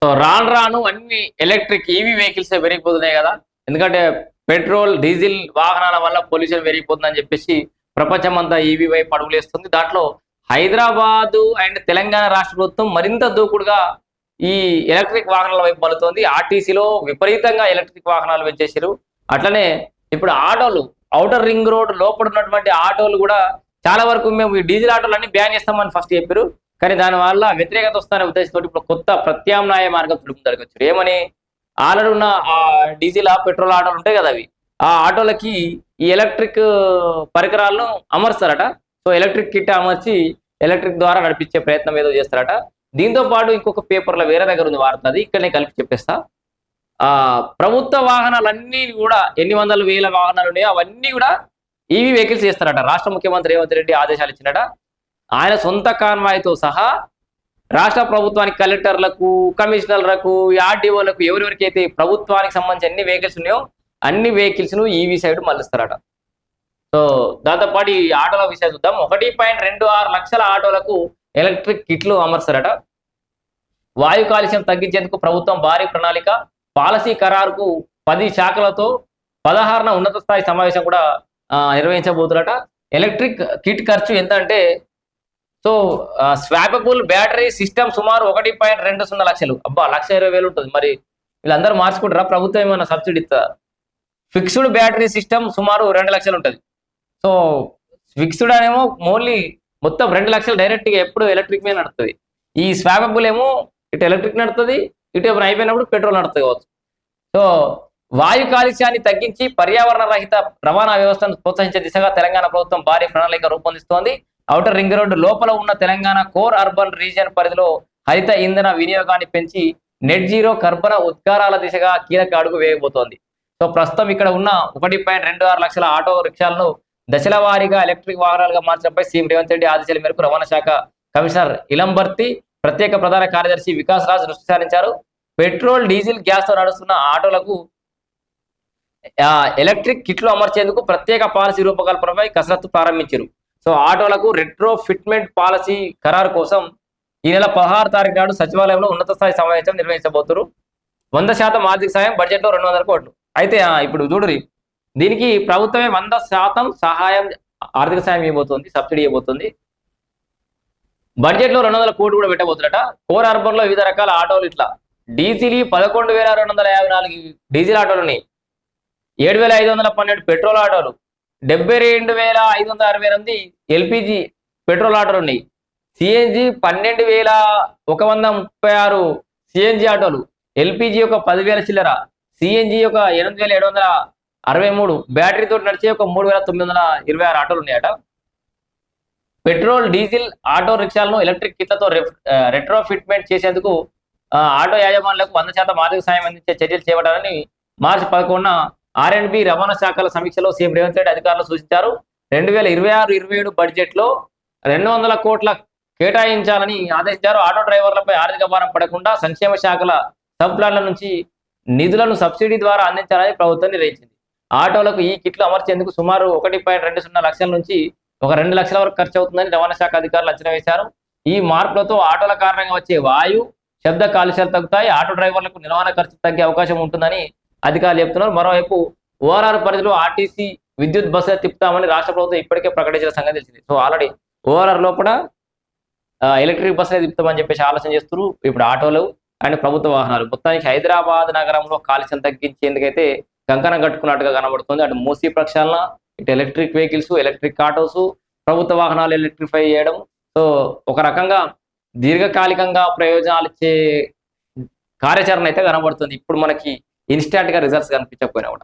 So రాను రాను అన్ని ఎలక్ట్రిక్ ఈవీ వెహికల్స్ పెరిగిపోతున్నాయి కదా. ఎందుకంటే పెట్రోల్ డీజిల్ వాహనాల వల్ల పొల్యూషన్ పెరిగిపోతుందని చెప్పేసి ప్రపంచం అంతా ఈవీ వైపు అడుగులేస్తుంది. దాంట్లో హైదరాబాదు అండ్ తెలంగాణ రాష్ట్ర ప్రభుత్వం మరింత దూకుడుగా ఈ ఎలక్ట్రిక్ వాహనాల వైపు మలుతోంది. ఆర్టీసీలో విపరీతంగా ఎలక్ట్రిక్ వాహనాలు పెంచేసారు. అట్లనే ఇప్పుడు ఆటోలు ఔటర్ రింగ్ రోడ్ లోపల ఉన్నటువంటి ఆటోలు కూడా చాలా వరకు మేము ఈ డీజిల్ ఆటోలు అన్ని బ్యాన్ చేస్తామని ఫస్ట్ చెప్పారు. కానీ దానివల్ల వ్యతిరేకత వస్తానే ఉద్దేశంతో ఇప్పుడు కొత్త ప్రత్యామ్నాయ మార్గం జరగచ్చు. ఏమని ఆల్రెడీ ఉన్న ఆ డీజిల్ పెట్రోల్ ఆటోలు ఉంటాయి కదా, అవి ఆ ఆటోలకి ఈ ఎలక్ట్రిక్ పరికరాలను అమర్స్తారట. సో ఎలక్ట్రిక్ కిట్ అమర్చి ఎలక్ట్రిక్ ద్వారా నడిపించే ప్రయత్నం ఏదో చేస్తారట. దీంతో పాటు ఇంకొక పేపర్లో వేరే దగ్గర ఉంది వార్త, అది ఇక్కడనే కలిపి చెప్పేస్తా. ప్రభుత్వ వాహనాలన్నీ కూడా ఎన్ని వందల వేల వాహనాలు ఉన్నాయో అవన్నీ కూడా ఈవీ వెహికల్స్ చేస్తారట. రాష్ట్ర ముఖ్యమంత్రి రేవంత్ రెడ్డి ఆదేశాలు ఇచ్చినట. ఆయన సొంత కాన్వాయ్తో సహా రాష్ట్ర ప్రభుత్వానికి కలెక్టర్లకు, కమిషనర్లకు, ఆర్డీఓలకు, ఎవరెవరికైతే ప్రభుత్వానికి సంబంధించి అన్ని వెహికల్స్ ఉన్నాయో అన్ని వెహికల్స్ ను ఈవీ సైడ్ మళ్ళిస్తారట. సో దాంతోపాటు ఈ ఆటోల విషయం చూద్దాం. 1.26 లక్షల ఆటోలకు ఎలక్ట్రిక్ కిట్లు అమర్స్తారట. వాయు కాలుష్యం తగ్గించేందుకు ప్రభుత్వం భారీ ప్రణాళిక, పాలసీ ఖరారుకు 10 శాఖలతో 16న ఉన్నత స్థాయి సమావేశం కూడా నిర్వహించబోతున్నట. ఎలక్ట్రిక్ కిట్ ఖర్చు ఎంత అంటే, సో స్వాపబుల్ బ్యాటరీ సిస్టమ్ సుమారు 1.20 లక్షలు. అబ్బా, 1,20,000 ఉంటుంది. మరి వీళ్ళందరూ మార్చుకుంటారా? ప్రభుత్వం ఏమైనా సబ్సిడీ ఇస్తా? ఫిక్స్డ్ బ్యాటరీ సిస్టమ్ సుమారు 2 లక్షలు ఉంటుంది. సో ఫిక్స్డ్ అనేమో ఓన్లీ మొత్తం 2 లక్షలు డైరెక్ట్గా ఎప్పుడు ఎలక్ట్రిక్ మీద నడుస్తుంది. ఈ స్వాపబుల్ ఏమో ఇటు ఎలక్ట్రిక్ నడుతుంది, ఇటు ఏమైనా అయిపోయినప్పుడు పెట్రోల్ నడుతుంది కావచ్చు. సో వాయు కాలుష్యాన్ని తగ్గించి పర్యావరణ రహిత రవాణా వ్యవస్థను ప్రోత్సహించే దిశగా తెలంగాణ ప్రభుత్వం భారీ ప్రణాళిక రూపొందిస్తోంది. ఔటర్ రింగ్ రోడ్డు లోపల ఉన్న తెలంగాణ కోర్ అర్బన్ రీజియన్ పరిధిలో హరిత ఇంధన వినియోగాన్ని పెంచి నెట్ జీరో కర్బన ఉద్గారాల దిశగా కీలక అడుగు వేయబోతోంది. సో ప్రస్తుతం ఇక్కడ ఉన్న 1.26 లక్షల ఆటో రిక్షాలను దశల వారీగా ఎలక్ట్రిక్ వాహనాలుగా మార్చడంపై సీఎం రేవంత్ రెడ్డి ఆదేశాల మేరకు రవాణా శాఖ కమిషనర్ ఇలంబర్తి, ప్రత్యేక ప్రధాన కార్యదర్శి వికాస్ రాజ్ దృష్టి సారించారు. పెట్రోల్, డీజిల్, గ్యాస్ తో నడుస్తున్న ఆటోలకు ఎలక్ట్రిక్ కిట్లు అమర్చేందుకు ప్రత్యేక పాలసీ రూపకల్పనపై కసరత్తు ప్రారంభించారు. సో ఆటోలకు రెట్రో ఫిట్మెంట్ పాలసీ ఖరారు కోసం ఈ నెల 16 తారీఖు నాడు సచివాలయంలో ఉన్నత స్థాయి సమావేశం నిర్వహించబోతున్నారు. 100% ఆర్థిక సాయం, బడ్జెట్ లో 200 కోట్లు. అయితే ఇప్పుడు చూడురి, దీనికి ప్రభుత్వమే 100% సహాయం, ఆర్థిక సాయం ఇవ్వబోతోంది, సబ్సిడీ ఇవ్వబోతుంది. బడ్జెట్ లో 200 కోట్లు కూడా పెట్టబోతున్నట. కోర్ అర్బన్ లో వివిధ రకాల ఆటోలు, ఇట్లా డీజిల్ 11,254 డీజిల్ ఆటోలు ఉన్నాయి, 7,512 పెట్రోల్ ఆటోలు, 72,568 ఎల్పిజి పెట్రోల్ ఆటోలు ఉన్నాయి, సిఎన్జి 12,136 సిఎన్జి ఆటోలు, ఎల్పిజి ఒక 10,000 చిల్లర, సిఎన్జి ఒక 8,763, బ్యాటరీతో నడిచే ఒక 3,926 ఆటోలు ఉన్నాయట. పెట్రోల్, డీజిల్ ఆటో రిక్షాలను ఎలక్ట్రిక్ కిట్లతో రెట్రో ఫిట్మెంట్ చేసేందుకు ఆటో యాజమానులకు 100% ఆర్థిక సాయం అందించే చర్యలు చేపట్టాలని మార్చి 11న ఆర్ఎండ్బి రవాణా శాఖల సమీక్షలో సీఎం రేవంత్ రెడ్డి అధికారులు సూచించారు. 2026-27 బడ్జెట్ లో 200 కోట్ల కేటాయించాలని ఆదేశించారు. ఆటో డ్రైవర్లపై ఆర్థిక భారం పడకుండా సంక్షేమ శాఖల సబ్ ప్లాన్ల నుంచి నిధులను సబ్సిడీ ద్వారా అందించాలని ప్రభుత్వం నిర్ణయించింది. ఆటోలకు ఈ కిట్లు అమర్చేందుకు సుమారు 1.20 లక్షల నుంచి ఒక 2 లక్షల వరకు ఖర్చు అవుతుందని రవాణా శాఖ అధికారులు అంచనా వేశారు. ఈ మార్పులతో ఆటోల కారణంగా వచ్చే వాయు, శబ్ద కాలుష్యాలు తగ్గుతాయి, ఆటో డ్రైవర్లకు నిర్వహణ ఖర్చు తగ్గే అవకాశం ఉంటుందని అధికారులు చెప్తున్నారు. మరోవైపు ఓఆర్ఆర్ పరిధిలో ఆర్టీసీ విద్యుత్ బస్సులు తిప్పుతామని రాష్ట్ర ప్రభుత్వం ఇప్పటికే ప్రకటించిన సంగతి తెలిసింది. సో ఆల్రెడీ ఓఆర్ఆర్ లోపల ఎలక్ట్రిక్ బస్సులే తిప్పుతామని చెప్పేసి ఆలోచన చేస్తున్నారు ఇప్పుడు ఆటోలు అండ్ ప్రభుత్వ వాహనాలు. మొత్తానికి హైదరాబాద్ నగరంలో కాలుష్యం తగ్గించేందుకైతే కంకణం కట్టుకున్నట్టుగా కనబడుతుంది. అటు మూసీ ప్రక్షాళన, ఇటు ఎలక్ట్రిక్ వెహికల్స్, ఎలక్ట్రిక్ ఆటోస్, ప్రభుత్వ వాహనాలు ఎలక్ట్రిఫై చేయడం. సో ఒక రకంగా దీర్ఘకాలికంగా ప్రయోజనాలు ఇచ్చే కార్యాచరణ అయితే కనబడుతుంది. ఇప్పుడు మనకి ఇన్స్టాంట్ గా రిజల్ట్స్ కనిపించకపోయినా కూడా.